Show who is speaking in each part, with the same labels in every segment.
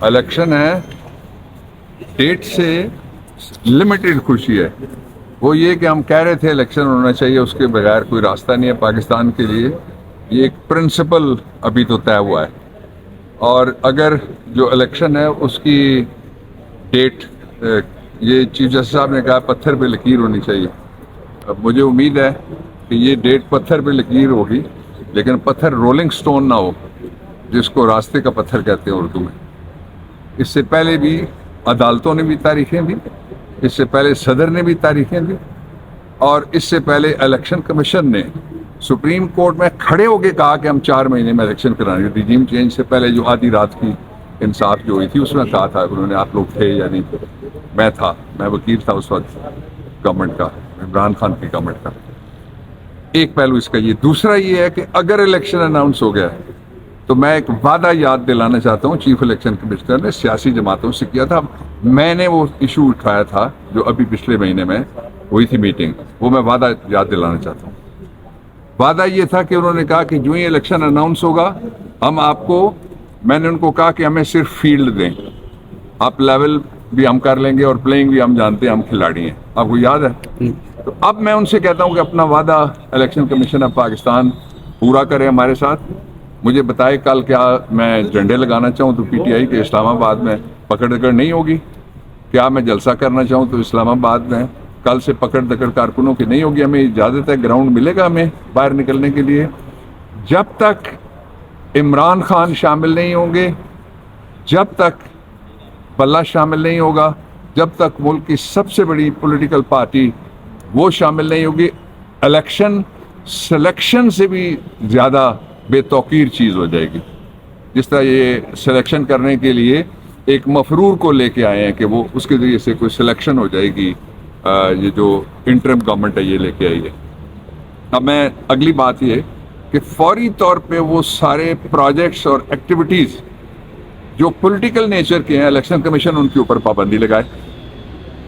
Speaker 1: Election है, date से limited खुशी है। वो ये कि हम कह रहे थे इलेक्शन होना चाहिए, उसके बगैर कोई रास्ता नहीं है पाकिस्तान के लिए। ये एक प्रिंसिपल अभी तो तय हुआ है, और अगर जो इलेक्शन है उसकी डेट, ये चीफ जस्टिस साहब ने कहा पत्थर पे लकीर होनी चाहिए। अब मुझे उम्मीद है कि ये डेट पत्थर पे लकीर होगी, लेकिन पत्थर रोलिंग स्टोन ना हो, जिसको रास्ते का पत्थर कहते हैं उर्दू में। इससे पहले भी अदालतों ने भी तारीखें दी, इससे पहले सदर ने भी तारीखें दी, और इससे पहले इलेक्शन कमीशन ने सुप्रीम कोर्ट में खड़े होकर कहा कि हम 4 महीने में इलेक्शन कराएंगे। रिजीम चेंज से पहले जो आधी रात की इंसाफ जो हुई थी उसमें कहा था, उन्होंने, आप लोग थे या नहीं, मैं था, मैं वकील था उस वक्त गवर्नमेंट का, इमरान खान की गवर्नमेंट का। एक पहलू इसका ये। दूसरा ये है कि अगर इलेक्शन अनाउंस हो गया तो मैं एक वादा याद दिलाना चाहता हूँ, चीफ इलेक्शन कमिश्नर ने सियासी जमातों से किया था। मैंने वो इशू उठाया था जो अभी पिछले महीने में हुई थी मीटिंग, वो मैं वादा याद दिलाना चाहता हूँ। वादा ये था कि उन्होंने कहा कि जो ही इलेक्शन अनाउंस होगा हम आपको, मैंने उनको कहा कि हमें सिर्फ फील्ड दें, आप लेवल भी हम कर लेंगे और प्लेइंग भी हम जानते हैं, हम खिलाड़ी हैं। आपको याद है? तो अब मैं उनसे कहता हूं कि अपना वादा इलेक्शन कमीशन ऑफ पाकिस्तान पूरा करे हमारे साथ। मुझे बताए कल क्या मैं झंडे लगाना चाहूँ तो पीटीआई के इस्लामाबाद में पकड़ दकड़ नहीं होगी, क्या मैं जलसा करना चाहूँ तो इस्लामाबाद में कल से पकड़ दकड़ कारकुनों की नहीं होगी। हमें इजाज़त है, ग्राउंड मिलेगा हमें बाहर निकलने के लिए। जब तक इमरान खान शामिल नहीं होंगे, जब तक बल्ला शामिल नहीं होगा, जब तक मुल्क की सबसे बड़ी पॉलिटिकल पार्टी वो शामिल नहीं होगी, इलेक्शन सिलेक्शन से भी ज़्यादा बेतौकीर चीज़ हो जाएगी। जिस तरह ये सिलेक्शन करने के लिए एक मफरूर को लेके आए हैं कि वो उसके ज़रिए से कोई सिलेक्शन हो जाएगी, ये जो इंटरिम गवर्नमेंट है ये लेके आई है। अब मैं अगली बात ये कि फौरी तौर पे वो सारे प्रोजेक्ट्स और एक्टिविटीज़ जो पॉलिटिकल नेचर के हैं, इलेक्शन कमीशन उनके ऊपर पाबंदी लगाए।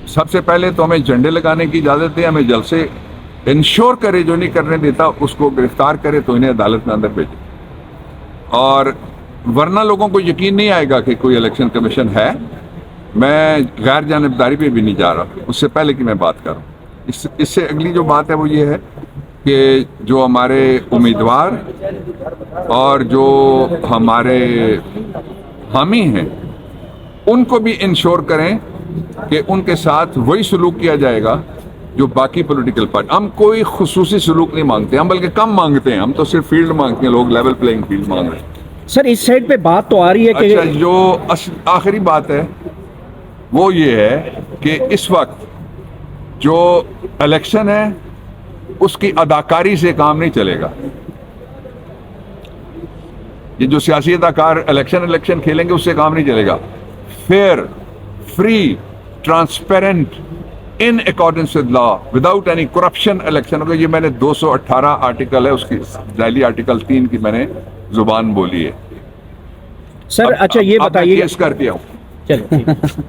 Speaker 1: सबसे पहले तो हमें झंडे लगाने की इजाज़त दे, हमें जलसे इंश्योर करे, जो नहीं करने देता उसको गिरफ्तार करे तो इन्हें अदालत में अंदर भेजे। और वरना लोगों को यकीन नहीं आएगा कि कोई इलेक्शन कमीशन है। मैं गैर जानिबदारी पे भी नहीं जा रहा, उससे पहले की मैं बात कर रहा हूँ। इससे अगली जो बात है वो ये है कि जो हमारे उम्मीदवार और जो हमारे हामी हैं उनको भी इंश्योर करें कि उनके साथ वही सलूक किया जाएगा जो बाकी पॉलिटिकल पार्टी। हम कोई खुसूसी सलूक नहीं मांगते, हम बल्कि कम मांगते हैं, हम तो सिर्फ फील्ड मांगते हैं, लोग लेवल प्लेइंग फील्ड मांग रहे हैं।
Speaker 2: सर इस साइड पे बात तो आ रही है कि
Speaker 1: अच्छा, जो आखिरी बात है वो ये है कि इस वक्त जो इलेक्शन है उसकी अदाकारी से काम नहीं चलेगा। ये जो सियासी अदाकार इलेक्शन खेलेंगे उससे काम नहीं चलेगा। Fair, free, transparent, in accordance with law, without any corruption election होगा। ये मैंने 218 आर्टिकल है उसकी, दिल्ली आर्टिकल 3 की मैंने जुबान बोली है।
Speaker 2: सर अच्छा ये बताइए,
Speaker 1: केस करके आऊं।
Speaker 2: चलो